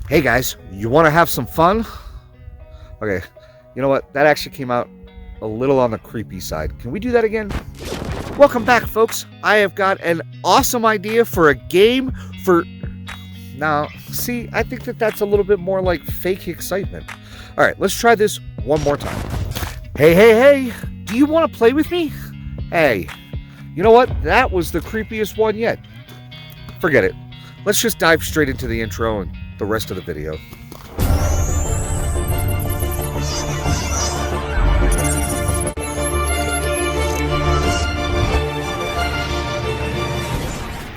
Hey guys, you want to have some fun? Okay, you know what? That actually came out a little on the creepy side. Can we do that again? Welcome back, folks. I have got an awesome idea for a game for... Now, see, I think that's a little bit more like fake excitement. All right, let's try this one more time. Hey, do you want to play with me? Hey, you know what? That was the creepiest one yet. Forget it. Let's just dive straight into the intro and the rest of the video.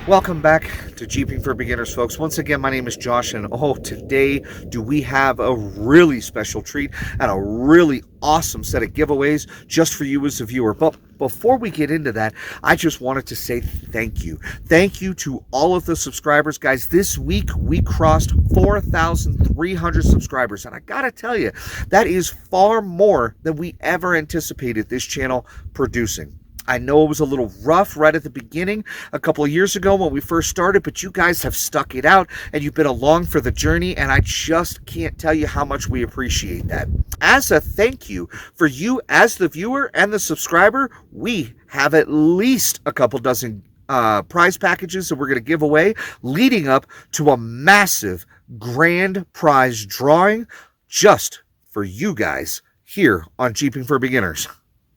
Welcome back to Jeeping for Beginners, folks. Once again, my name is Josh, and today do we have a really special treat and a really awesome set of giveaways just for you as a viewer. But before we get into that, I just wanted to say thank you. Thank you to all of the subscribers, guys. This week, we crossed 4,300 subscribers, and I gotta tell you, that is far more than we ever anticipated this channel producing. I know it was a little rough right at the beginning a couple of years ago when we first started, but you guys have stuck it out and you've been along for the journey, and I just can't tell you how much we appreciate that. As a thank you for you as the viewer and the subscriber, we have at least a couple dozen prize packages that we're going to give away, leading up to a massive grand prize drawing just for you guys here on Jeeping for Beginners.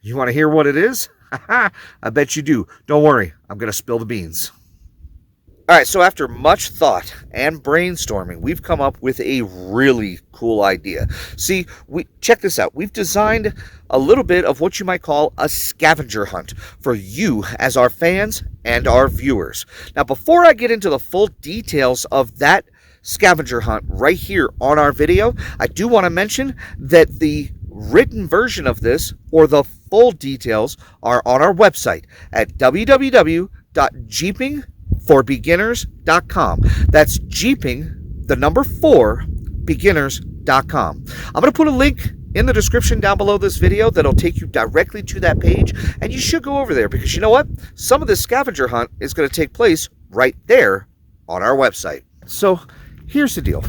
You want to hear what it is? I bet you do. Don't worry, I'm going to spill the beans. All right, so after much thought and brainstorming, we've come up with a really cool idea. See, check this out. We've designed a little bit of what you might call a scavenger hunt for you as our fans and our viewers. Now, before I get into the full details of that scavenger hunt right here on our video, I do want to mention that the written version of this, or the full details, are on our website at www.jeepingforbeginners.com. That's Jeeping, the number 4, beginners.com. I'm going to put a link in the description down below this video that'll take you directly to that page, and you should go over there because you know what? Some of this scavenger hunt is going to take place right there on our website. So here's the deal.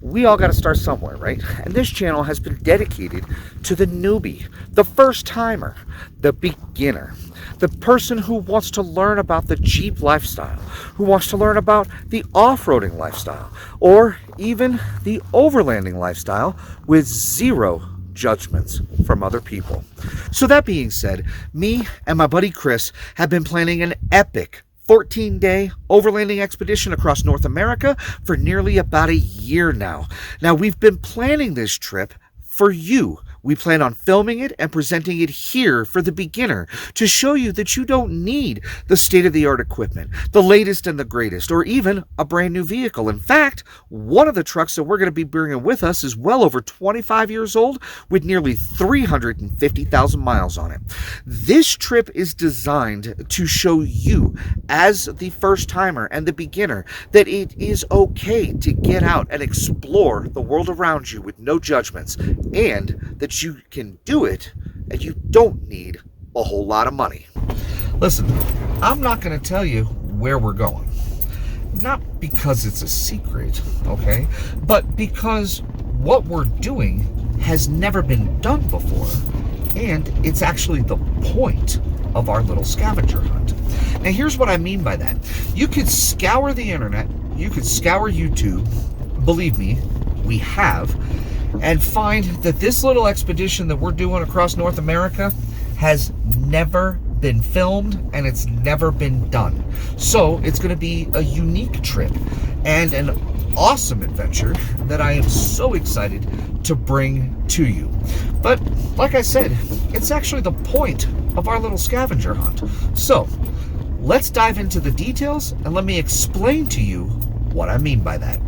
We all got to start somewhere, right? And this channel has been dedicated to the newbie, the first timer, the beginner, the person who wants to learn about the Jeep lifestyle, who wants to learn about the off-roading lifestyle, or even the overlanding lifestyle with zero judgments from other people. So that being said, me and my buddy Chris have been planning an epic 14-day overlanding expedition across North America for nearly about a year now. Now, we've been planning this trip for you. We plan on filming it and presenting it here for the beginner to show you that you don't need the state-of-the-art equipment, the latest and the greatest, or even a brand new vehicle. In fact, one of the trucks that we're going to be bringing with us is well over 25 years old with nearly 350,000 miles on it. This trip is designed to show you as the first timer and the beginner that it is okay to get out and explore the world around you with no judgments, and that you can do it and you don't need a whole lot of money. Listen, I'm not going to tell you where we're going. Not because it's a secret, okay? But because what we're doing has never been done before, and it's actually the point of our little scavenger hunt. Now, here's what I mean by that. You could scour the internet, you could scour YouTube, believe me, we have, and find that this little expedition that we're doing across North America has never been filmed and it's never been done. So it's going to be a unique trip and an awesome adventure that I am so excited to bring to you. But like I said, it's actually the point of our little scavenger hunt. So let's dive into the details and let me explain to you what I mean by that.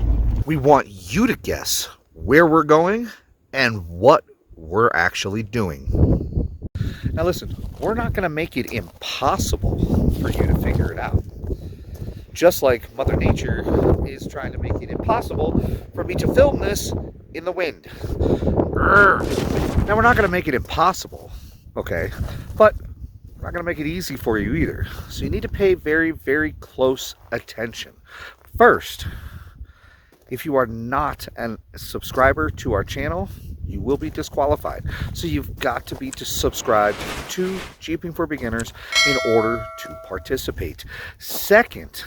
We want you to guess where we're going and what we're actually doing. Now listen, we're not going to make it impossible for you to figure it out. Just like Mother Nature is trying to make it impossible for me to film this in the wind. Now we're not going to make it impossible, okay? But we're not going to make it easy for you either. So you need to pay very, very close attention. First, if you are not a subscriber to our channel, you will be disqualified. So you've got to be subscribed to Jeeping for Beginners in order to participate. Second,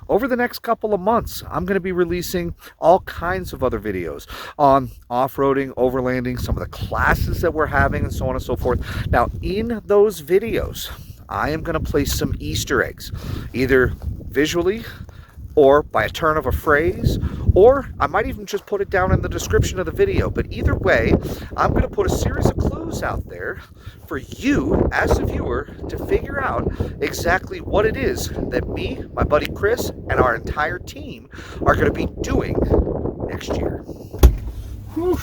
over the next couple of months, I'm going to be releasing all kinds of other videos on off-roading, overlanding, some of the classes that we're having, and so on and so forth. Now, in those videos, I am going to place some Easter eggs, either visually or by a turn of a phrase, or I might even just put it down in the description of the video. But either way, I'm going to put a series of clues out there for you, as a viewer, to figure out exactly what it is that me, my buddy Chris, and our entire team are going to be doing next year. Whew.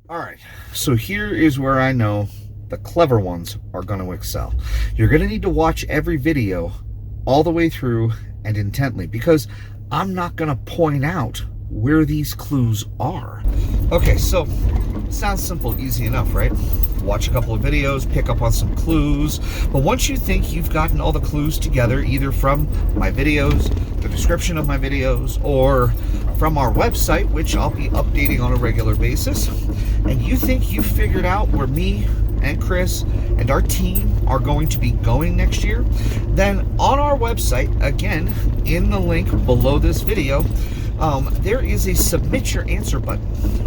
All right, so here is where I know the clever ones are going to excel. You're going to need to watch every video all the way through and intently, because I'm not going to point out where these clues are. Okay, so sounds simple, easy enough, right? Watch a couple of videos, pick up on some clues, but once you think you've gotten all the clues together, either from my videos, the description of my videos, or from our website, which I'll be updating on a regular basis, and you think you've figured out where me and Chris and our team are going to be going next year, then on our website, again, in the link below this video, there is a submit your answer button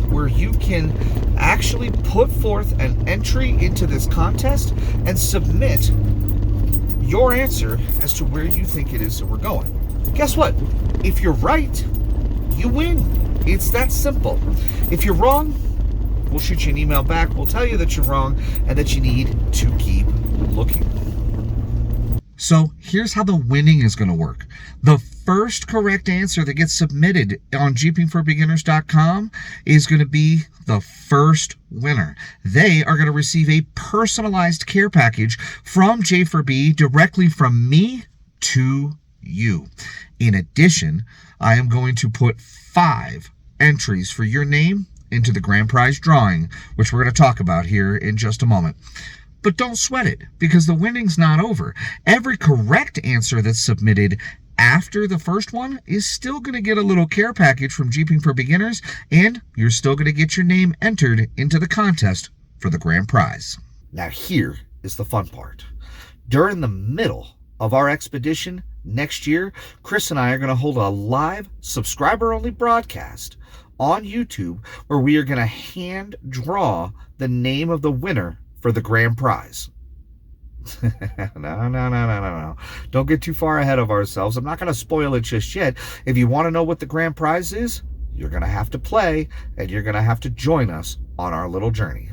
where you can actually put forth an entry into this contest and submit your answer as to where you think it is that we're going. Guess what? If you're right, you win. It's that simple. If you're wrong, we'll shoot you an email back. We'll tell you that you're wrong and that you need to keep looking. So here's how the winning is going to work. The first correct answer that gets submitted on jeepingforbeginners.com is going to be the first winner. They are going to receive a personalized care package from J4B directly from me to you. In addition, I am going to put 5 entries for your name into the grand prize drawing, which we're going to talk about here in just a moment. But don't sweat it, because the winning's not over. Every correct answer that's submitted after the first one is still going to get a little care package from Jeeping for Beginners, and you're still going to get your name entered into the contest for the grand prize. Now here is the fun part. During the middle of our expedition next year, Chris and I are going to hold a live subscriber-only broadcast on YouTube where we are going to hand draw the name of the winner for the grand prize. No. Don't get too far ahead of ourselves. I'm not going to spoil it just yet. If you want to know what the grand prize is, you're going to have to play, and you're going to have to join us on our little journey.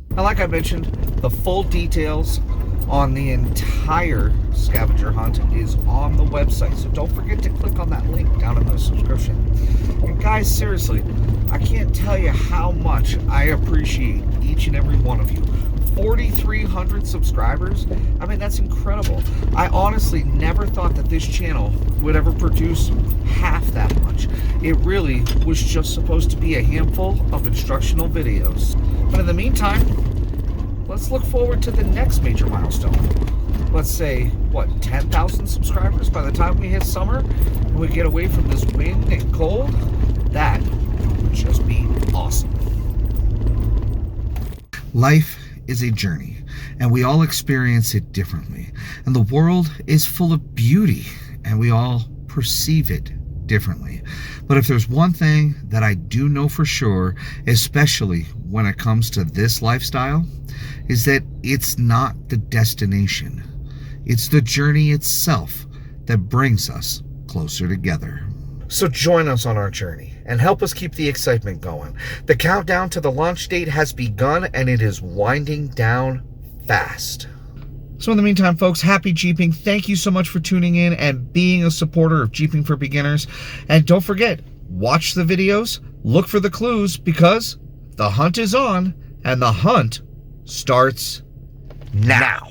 Now, like I mentioned, the full details on the entire scavenger hunt is on the website, so don't forget to click on that link down in the subscription. And guys, seriously, I can't tell you how much I appreciate each and every one of you. 4,300 subscribers. I mean, that's incredible. I honestly never thought that this channel would ever produce half that much. It really was just supposed to be a handful of instructional videos. But in the meantime, let's look forward to the next major milestone. Let's say, what, 10,000 subscribers by the time we hit summer and we get away from this wind and cold? That would just be awesome. Life is a journey, and we all experience it differently. And the world is full of beauty, and we all perceive it differently. But if there's one thing that I do know for sure, especially when it comes to this lifestyle, is that it's not the destination. It's the journey itself that brings us closer together. So join us on our journey and help us keep the excitement going. The countdown to the launch date has begun, and it is winding down fast. So in the meantime, folks, happy Jeeping. Thank you so much for tuning in and being a supporter of Jeeping for Beginners. And don't forget, watch the videos, look for the clues, because the hunt is on, and the hunt starts now.